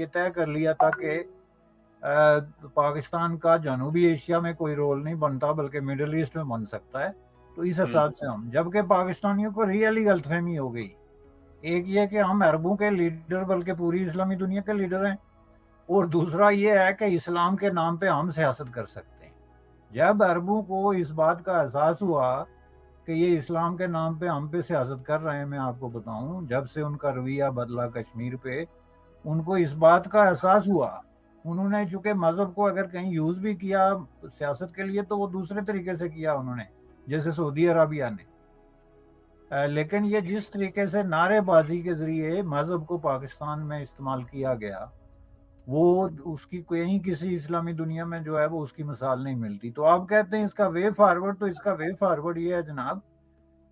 یہ طے کر لیا تھا کہ پاکستان کا جنوبی ایشیا میں کوئی رول نہیں بنتا بلکہ مڈل ایسٹ میں بن سکتا ہے، تو اس حساب سے ہم، جبکہ پاکستانیوں کو ریئلی غلط فہمی ہو گئی، ایک یہ کہ ہم عربوں کے لیڈر بلکہ پوری اسلامی دنیا کے لیڈر ہیں، اور دوسرا یہ ہے کہ اسلام کے نام پہ ہم سیاست کر سکتے ہیں۔ جب عربوں کو اس بات کا احساس ہوا کہ یہ اسلام کے نام پہ ہم پہ سیاست کر رہے ہیں، میں آپ کو بتاؤں جب سے ان کا رویہ بدلا کشمیر پہ، ان کو اس بات کا احساس ہوا، انہوں نے چونکہ مذہب کو اگر کہیں یوز بھی کیا سیاست کے لیے تو وہ دوسرے طریقے سے کیا انہوں نے، جیسے سعودی عربیہ نے، لیکن یہ جس طریقے سے نعرے بازی کے ذریعے مذہب کو پاکستان میں استعمال کیا گیا، وہ اس کی کہیں کسی اسلامی دنیا میں جو ہے وہ اس کی مثال نہیں ملتی۔ تو آپ کہتے ہیں اس کا وے فارورڈ، تو اس کا وے فارورڈ یہ ہے جناب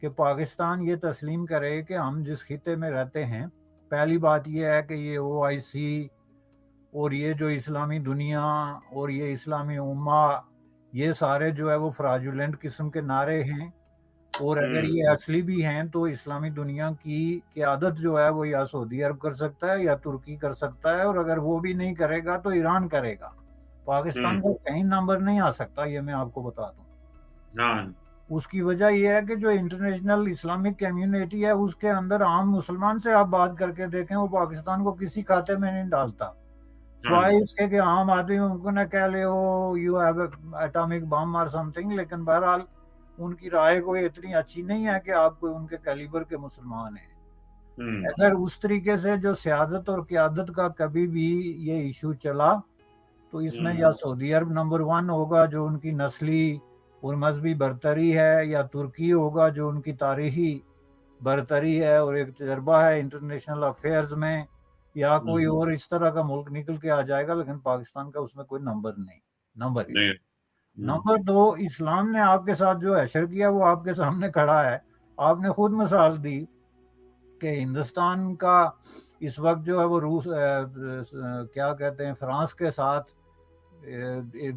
کہ پاکستان یہ تسلیم کرے کہ ہم جس خطے میں رہتے ہیں، پہلی بات یہ ہے کہ یہ OIC اور یہ جو اسلامی دنیا اور یہ اسلامی امہ، یہ سارے جو ہے وہ فراجولنٹ قسم کے نعرے ہیں، اور اگر یہ اصلی بھی ہیں تو اسلامی دنیا کی قیادت جو ہے وہ یا سعودی عرب کر سکتا ہے یا ترکی کر سکتا ہے، اور اگر وہ بھی نہیں کرے گا تو ایران کرے گا، پاکستان کا کہیں نمبر نہیں آ سکتا، یہ میں آپ کو بتا دوں۔ اس کی وجہ یہ ہے کہ جو انٹرنیشنل اسلامک کمیونٹی ہے اس کے اندر عام مسلمان سے آپ بات کر کے دیکھیں، وہ پاکستان کو کسی کھاتے میں نہیں ڈالتا، سوائے اس کے کہ عام آدمی ممکن ہے کہہ لے ہو یو ہیو ایٹامک بم اور سم تھنگ، لیکن بہرحال ان کی رائے کوئی اتنی اچھی نہیں ہے کہ آپ کوئی ان کے کیلیبر کے مسلمان ہیں۔ اگر اس طریقے سے جو سیادت اور قیادت کا کبھی بھی یہ ایشو چلا تو اس میں یا سعودی عرب نمبر 1 ہوگا جو ان کی نسلی اور مذہبی برتری ہے، یا ترکی ہوگا جو ان کی تاریخی برتری ہے اور ایک تجربہ ہے انٹرنیشنل افیئرز میں، یا کوئی اور اس طرح کا ملک نکل کے آ جائے گا، لیکن پاکستان کا اس میں کوئی نمبر نہیں، نمبر 1۔ نمبر 2، اسلام نے آپ کے ساتھ جو حشر کیا وہ آپ کے سامنے کھڑا ہے، آپ نے خود مثال دی کہ ہندوستان کا اس وقت جو ہے وہ روس کیا کہتے ہیں فرانس کے ساتھ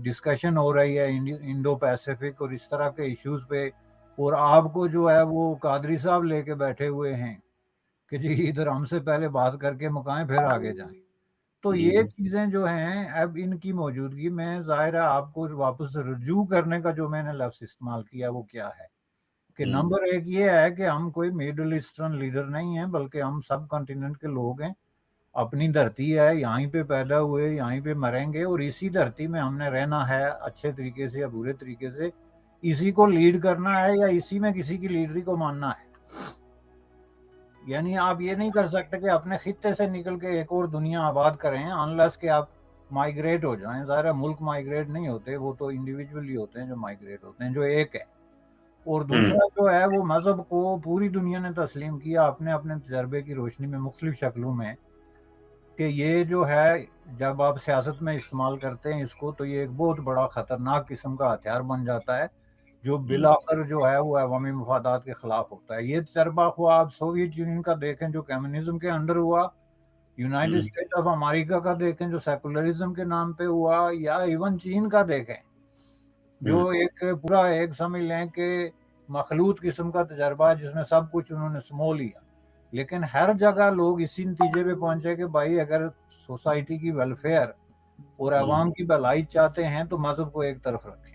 ڈسکشن ہو رہی ہے انڈو پیسفک اور اس طرح کے ایشوز پہ، اور آپ کو جو ہے وہ قادری صاحب لے کے بیٹھے ہوئے ہیں کہ جی ادھر ہم سے پہلے بات کر کے مکائیں پھر آگے جائیں۔ تو یہ چیزیں جو ہیں اب ان کی موجودگی میں ظاہر ہے آپ کو واپس رجوع کرنے کا جو میں نے لفظ استعمال کیا وہ کیا ہے کہ نمبر 1 یہ ہے کہ ہم کوئی میڈل ایسٹرن لیڈر نہیں ہیں بلکہ ہم سب کانٹیننٹ کے لوگ ہیں، اپنی دھرتی ہے، یہیں پہ پیدا ہوئے، یہیں پہ مریں گے، اور اسی دھرتی میں ہم نے رہنا ہے اچھے طریقے سے یا برے طریقے سے، اسی کو لیڈ کرنا ہے یا اسی میں کسی کی لیڈری کو ماننا ہے۔ یعنی آپ یہ نہیں کر سکتے کہ اپنے خطے سے نکل کے ایک اور دنیا آباد کریں انلیس کہ آپ مائیگریٹ ہو جائیں۔ ظاہر ہے ملک مائیگریٹ نہیں ہوتے، وہ تو انڈیویجولی ہوتے ہیں جو مائیگریٹ ہوتے ہیں، جو ایک ہے۔ اور دوسرا جو ہے وہ مذہب کو پوری دنیا نے تسلیم کیا اپنے اپنے تجربے کی روشنی میں مختلف شکلوں میں کہ یہ جو ہے جب آپ سیاست میں استعمال کرتے ہیں اس کو تو یہ ایک بہت بڑا خطرناک قسم کا ہتھیار بن جاتا ہے جو بالآخر جو ہے وہ عوامی مفادات کے خلاف ہوتا ہے۔ یہ تجربہ خواہ آپ سوویت یونین کا دیکھیں جو کمیونزم کے انڈر ہوا، یونائٹڈ اسٹیٹ آف امریکہ کا دیکھیں جو سیکولرزم کے نام پہ ہوا، یا ایون چین کا دیکھیں جو ایک پورا ایک سمجھ لیں کہ مخلوط قسم کا تجربہ ہے جس میں سب کچھ انہوں نے سمو لیا، لیکن ہر جگہ لوگ اسی نتیجے پہ پہنچے کہ بھائی اگر سوسائٹی کی ویلفیئر اور عوام کی بھلائی چاہتے ہیں تو مذہب کو ایک طرف رکھیں۔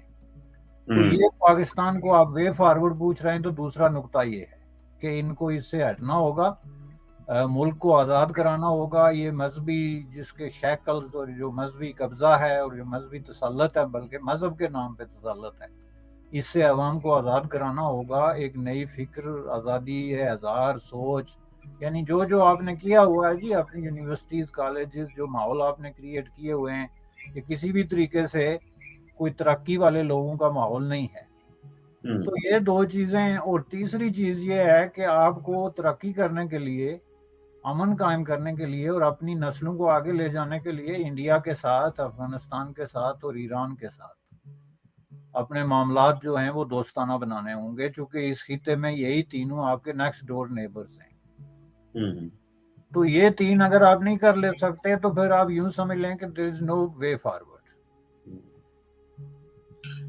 تو یہ پاکستان کو آپ وے فارورڈ پوچھ رہے ہیں، تو دوسرا نقطہ یہ ہے کہ ان کو اس سے ہٹنا ہوگا، ملک کو آزاد کرانا ہوگا، یہ مذہبی جس کے شیکلز اور جو مذہبی قبضہ ہے اور جو مذہبی تسلط ہے بلکہ مذہب کے نام پہ تسلط ہے، اس سے عوام کو آزاد کرانا ہوگا۔ ایک نئی فکر، آزادی ہے اظہار، سوچ، یعنی جو آپ نے کیا ہوا ہے جی اپنی یونیورسٹیز کالجز جو ماحول آپ نے کریٹ کیے ہوئے ہیں یہ کسی بھی طریقے سے کوئی ترقی والے لوگوں کا ماحول نہیں ہے۔ تو یہ 2 چیزیں، اور تیسری چیز یہ ہے کہ آپ کو ترقی کرنے کے لیے، امن قائم کرنے کے لیے اور اپنی نسلوں کو آگے لے جانے کے لیے انڈیا کے ساتھ، افغانستان کے ساتھ اور ایران کے ساتھ اپنے معاملات جو ہیں وہ دوستانہ بنانے ہوں گے، چونکہ اس خطے میں یہی تینوں آپ کے نیکسٹ ڈور نیبرز ہیں۔ تو یہ 3 اگر آپ نہیں کر لے سکتے تو پھر آپ یوں سمجھ لیں کہ there is no way forward۔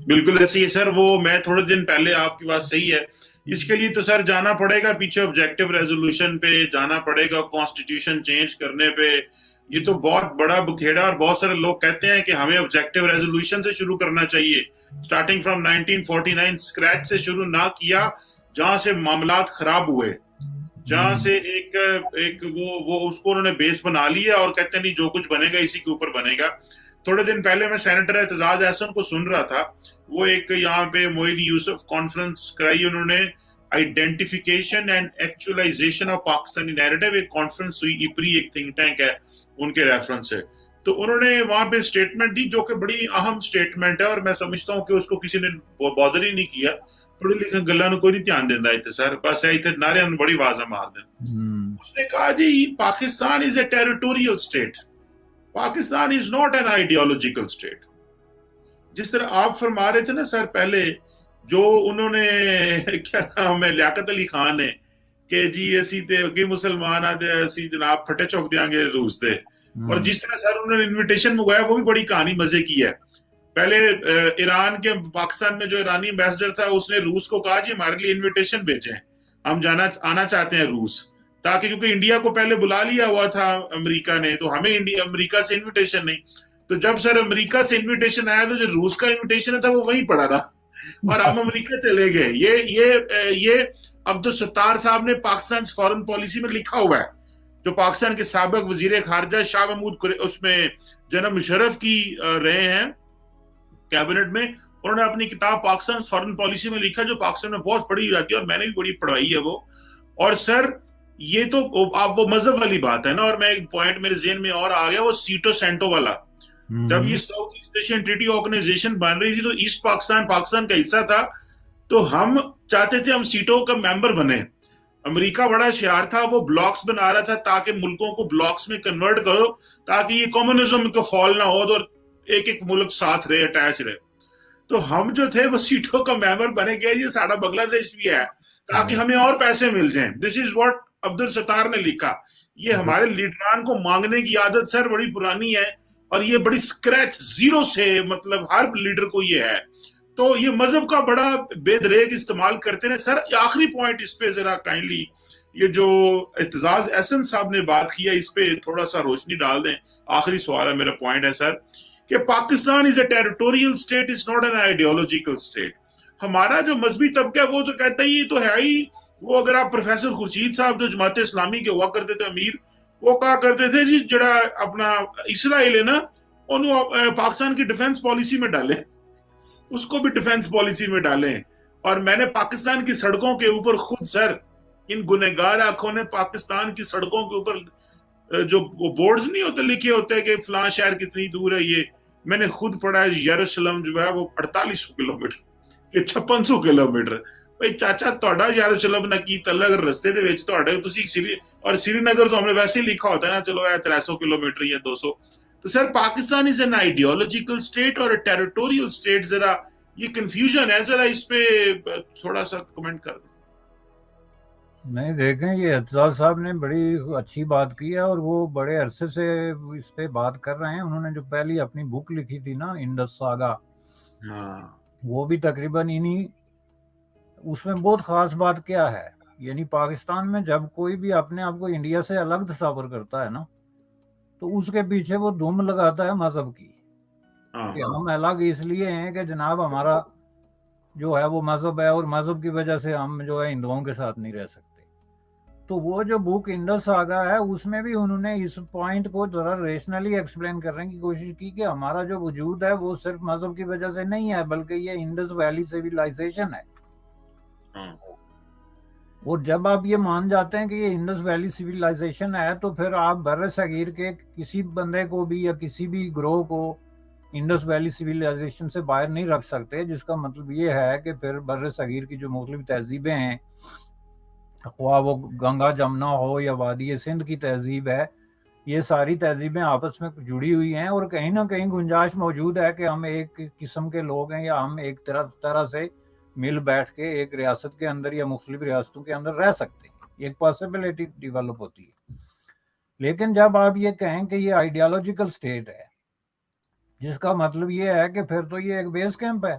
بالکل ایسی ہے سر، وہ میں تھوڑے دن پہلے، آپ کی بات صحیح ہے، اس کے لیے تو سر جانا پڑے گا پیچھے، آبجیکٹو ریزولوشن پہ جانا پڑے گا، کانسٹیٹیوشن چینج کرنے پہ، یہ تو بہت بڑا بکھیڑا، اور بہت سارے لوگ کہتے ہیں کہ ہمیں آبجیکٹو ریزولوشن سے شروع کرنا چاہیے، سٹارٹنگ فرام 1949 اسکریچ سے شروع نہ کیا، جہاں سے معاملات خراب ہوئے، جہاں سے ایک وہ اس کو انہوں نے بیس بنا لیا اور کہتے ہیں نہیں جو کچھ بنے گا اسی کے اوپر بنے گا۔ تھوڑے دن پہلے میں سینیٹر اعتزاز احسن کو سن رہا تھا، وہ ایک یہاں پہ معید یوسف کانفرنس کرائی انہوں نے، identification and actualisation of Pakistani narrative, ایک کانفرنس ہوئی، ایپری ایک تھنک ٹینک ہے ان کے ریفرنس سے، تو انہوں نے وہاں پہ اسٹیٹمنٹ دی جو کہ بڑی اہم اسٹیٹمنٹ ہے، اور میں سمجھتا ہوں کہ اس کو کسی نے بادر ہی نہیں کیا، پڑھے لکھے گلاں کوئی نہیں دھیان دینا اتنے سر، بس اتنے نعرے بڑی واضح مار دیں۔ اس نے کہا جی Pakistan is a territorial state, Pakistan is not an ideological state. جس طرح آپ فرما رہے تھے نا سر پہلے، جو انہوں نے کیا نام ہے لیاقت علی خان نے کہ جی اسی تے اگے مسلمان آتے اسی جناب پھٹے چوک دیاں گے روس تے، اور جس طرح سر انہوں نے انویٹیشن منگوایا وہ بھی بڑی کہانی مزے کی ہے۔ پہلے ایران کے پاکستان میں جو ایرانی ایمبیسڈر تھا اس نے روس کو کہا جی ہمارے لیے انویٹیشن بھیجیں، ہم آنا چاہتے ہیں روس، تاکہ کیونکہ انڈیا کو پہلے بلا لیا ہوا تھا امریکہ نے، تو ہمیں امریکہ سے انویٹیشن نہیں، تو جب سر امریکہ سے انویٹیشن آیا تو جو روس کا انویٹیشن تھا وہ وہیں پڑا رہا، اور ہم امریکہ چلے گئے۔ یہ عبدالستار صاحب نے پاکستان فارن پالیسی میں لکھا ہوا ہے، جو پاکستان کے سابق وزیر خارجہ شاہ محمود اس میں جناب مشرف کی رہے ہیں کیبنٹ میں، انہوں نے اپنی کتاب پاکستان فارن پالیسی میں لکھا، جو پاکستان میں بہت پڑھی جاتی ہے اور میں نے بھی بڑی پڑھائی ہے وہ۔ اور سر یہ تو آپ وہ مذہب والی بات ہے نا، اور میں ایک پوائنٹ میرے ذہن میں اور آ گیا، وہ سیٹو سینٹو والا، جب یہ South East Asian Treaty Organization بن رہی تھی تو ایسٹ پاکستان کا حصہ تھا، تو ہم چاہتے تھے ہم سیٹو کا ممبر بنے۔ امریکہ بڑا شیار تھا، وہ بلاکس بنا رہا تھا تاکہ ملکوں کو بلاکس میں کنورٹ کرو، تاکہ یہ کمیونزم کو فال نہ ہو اور ایک ایک ملک ساتھ رہے، اٹیچ رہے۔ تو ہم جو تھے وہ سیٹوں کا ممبر بنے گئے، یہ سارا بنگلہ دیش بھی ہے تاکہ ہمیں اور پیسے مل جائیں۔ دس از واٹ عبدالستار نے لکھا۔ یہ ہمارے لیڈران کو مانگنے کی عادت سر بڑی پرانی ہے، اور یہ بڑی اسکریچ زیرو سے، مطلب ہر لیڈر کو یہ ہے، تو یہ مذہب کا بڑا بے دریغ استعمال کرتے ہیں۔ سر آخری پوائنٹ اس پہ ذرا کائنڈلی، یہ جو اعتزاز احسن صاحب نے بات کی ہے اس پہ تھوڑا سا روشنی ڈال دیں۔ آخری سوال ہے میرا، پوائنٹ ہے سر کہ Pakistan is a territorial state, is not an ideological state. ہمارا جو مذہبی طبقہ ہے وہ تو کہتا ہی یہ تو ہے ہی، وہ اگر آپ پروفیسر خورشید صاحب جو جماعت اسلامی کے ہوا کرتے تھے امیر، وہ کہا کرتے تھے جی جڑا اپنا اسرائیل ہے نا انہوں پاکستان کی ڈیفنس پالیسی میں ڈالیں، اس کو بھی ڈیفنس پالیسی میں ڈالیں۔ اور میں نے پاکستان کی سڑکوں کے اوپر خود سر ان گنہگار آنکھوں نے پاکستان کی سڑکوں کے اوپر جو بورڈز نہیں ہوتے لکھے ہوتے کہ فلاں شہر کتنی دور ہے، یہ میں نے خود پڑھا ہے، یروشلم جو ہے وہ 4800 کلومیٹر کہ 5600 کلومیٹر۔ بھائی چاچا تہاڈا یروشلم نہ کی تلگ رستے دے وچ تہاڈے تسی اور سری نگر تو ہم نے ویسے ہی لکھا ہوتا ہے نا، چلو 300 کلومیٹر یا 200۔ تو sir Pakistan is an ideological state اور ٹیریٹوریل اسٹیٹ، ذرا یہ کنفیوژن ہے، ذرا اس پہ تھوڑا سا کمنٹ کر دیں۔ نہیں دیکھیں، یہ اعتزاز صاحب نے بڑی اچھی بات کی ہے، اور وہ بڑے عرصے سے اس پہ بات کر رہے ہیں۔ انہوں نے جو پہلی اپنی بک لکھی تھی نا انڈس ساگا، وہ بھی تقریباً اس میں بہت خاص بات کیا ہے، یعنی پاکستان میں جب کوئی بھی اپنے آپ کو انڈیا سے الگ تصور کرتا ہے نا، تو اس کے پیچھے وہ دھوم لگاتا ہے مذہب کی، کہ ہم الگ اس لیے ہیں کہ جناب ہمارا جو ہے وہ مذہب ہے، اور مذہب کی وجہ سے ہم جو ہے ہندوؤں کے ساتھ نہیں رہ سکتے۔ تو وہ جو بک انڈس آگا ہے اس میں بھی انہوں نے اس پوائنٹ کو ذرا ریشنلی ایکسپلین کرنے کی کوشش کی کہ ہمارا جو وجود ہے وہ صرف مذہب کی وجہ سے نہیں ہے، بلکہ یہ انڈس ویلی سیویلائزیشن ہے۔ اور جب آپ یہ مان جاتے ہیں کہ یہ انڈس ویلی سیویلائزیشن ہے، تو پھر آپ بر صغیر کے کسی بندے کو بھی یا کسی بھی گروہ کو انڈس ویلی سیویلائزیشن سے باہر نہیں رکھ سکتے، جس کا مطلب یہ ہے کہ پھر بر صغیر کی جو مختلف تہذیبیں ہیں، خواہ وہ گنگا جمنا ہو یا وادی سندھ کی تہذیب ہے، یہ ساری تہذیبیں آپس میں جڑی ہوئی ہیں، اور کہیں نہ کہیں گنجائش موجود ہے کہ ہم ایک قسم کے لوگ ہیں، یا ہم ایک طرح سے مل بیٹھ کے ایک ریاست کے اندر یا مختلف ریاستوں کے اندر رہ سکتے ہیں، ایک پاسبلٹی ڈیولپ ہوتی ہے۔ لیکن جب آپ یہ کہیں کہ یہ آئیڈیالوجیکل اسٹیٹ ہے، جس کا مطلب یہ ہے کہ پھر تو یہ ایک بیس کیمپ ہے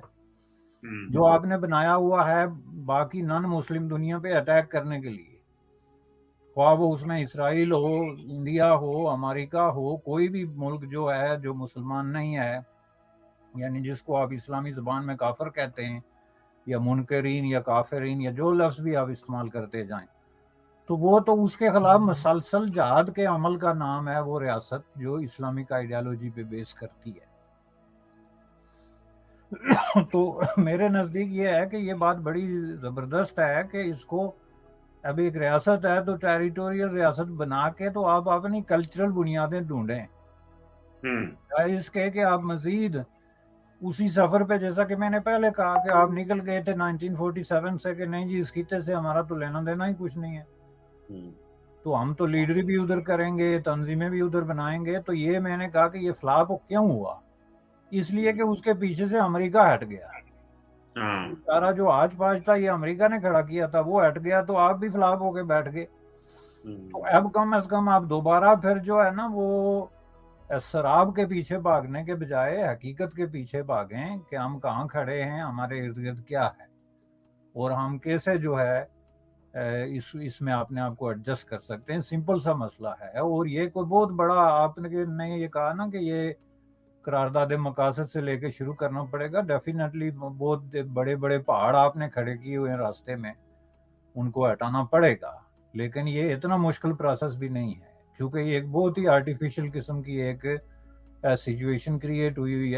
جو آپ نے بنایا ہوا ہے باقی نان مسلم دنیا پہ اٹیک کرنے کے لیے، خواہ وہ اس میں اسرائیل ہو، انڈیا ہو، امریکہ ہو، کوئی بھی ملک جو ہے جو مسلمان نہیں ہے، یعنی جس کو آپ اسلامی زبان میں کافر کہتے ہیں یا منکرین یا کافرین یا جو لفظ بھی آپ استعمال کرتے جائیں، تو وہ تو اس کے خلاف مسلسل جہاد کے عمل کا نام ہے وہ ریاست جو اسلامک آئیڈیالوجی پہ بیس کرتی ہے۔ تو میرے نزدیک یہ ہے کہ یہ بات بڑی زبردست ہے کہ اس کو اب ایک ریاست ہے تو ٹیریٹوریل ریاست بنا کے تو آپ اپنی کلچرل بنیادیں ڈھونڈیں، اس کے کہ آپ مزید اسی سفر پہ، جیسا کہ میں نے پہلے کہا کہ آپ نکل گئے تھے 1947 سے کہ نہیں جی اس خطے سے ہمارا تو لینا دینا ہی کچھ نہیں ہے، تو ہم تو لیڈری بھی ادھر کریں گے، تنظیمیں بھی ادھر بنائیں گے۔ تو یہ میں نے کہا کہ یہ فلاپ کیوں ہوا؟ اس لیے کہ اس کے پیچھے سے امریکہ ہٹ گیا، سارا جو آج پاج تھا یہ امریکہ نے کھڑا کیا تھا، وہ ہٹ گیا تو آپ بھی فلاپ ہو کے بیٹھ گئے۔ تو اب کم از کم آپ دوبارہ پھر جو ہے نا وہ سراب کے پیچھے بھاگنے کے بجائے حقیقت کے پیچھے بھاگیں کہ ہم کہاں کھڑے ہیں، ہمارے ارد گرد کیا ہے، اور ہم کیسے جو ہے اس میں اپنے آپ کو ایڈجسٹ کر سکتے ہیں۔ سمپل سا مسئلہ ہے، اور یہ کوئی بہت بڑا، آپ نے یہ کہا نا کہ یہ قرارداد مقاصد سے لے کے شروع کرنا پڑے گا، ڈیفینیٹلی بہت بڑے بڑے پہاڑ آپ نے کھڑے کیے ہوئے ہیں راستے میں، ان کو ہٹانا پڑے گا، لیکن یہ اتنا مشکل پروسیس بھی نہیں ہے، چونکہ یہ ایک بہت ہی آرٹیفیشل قسم کی ایک سچویشن کریٹ ہوئی ہے۔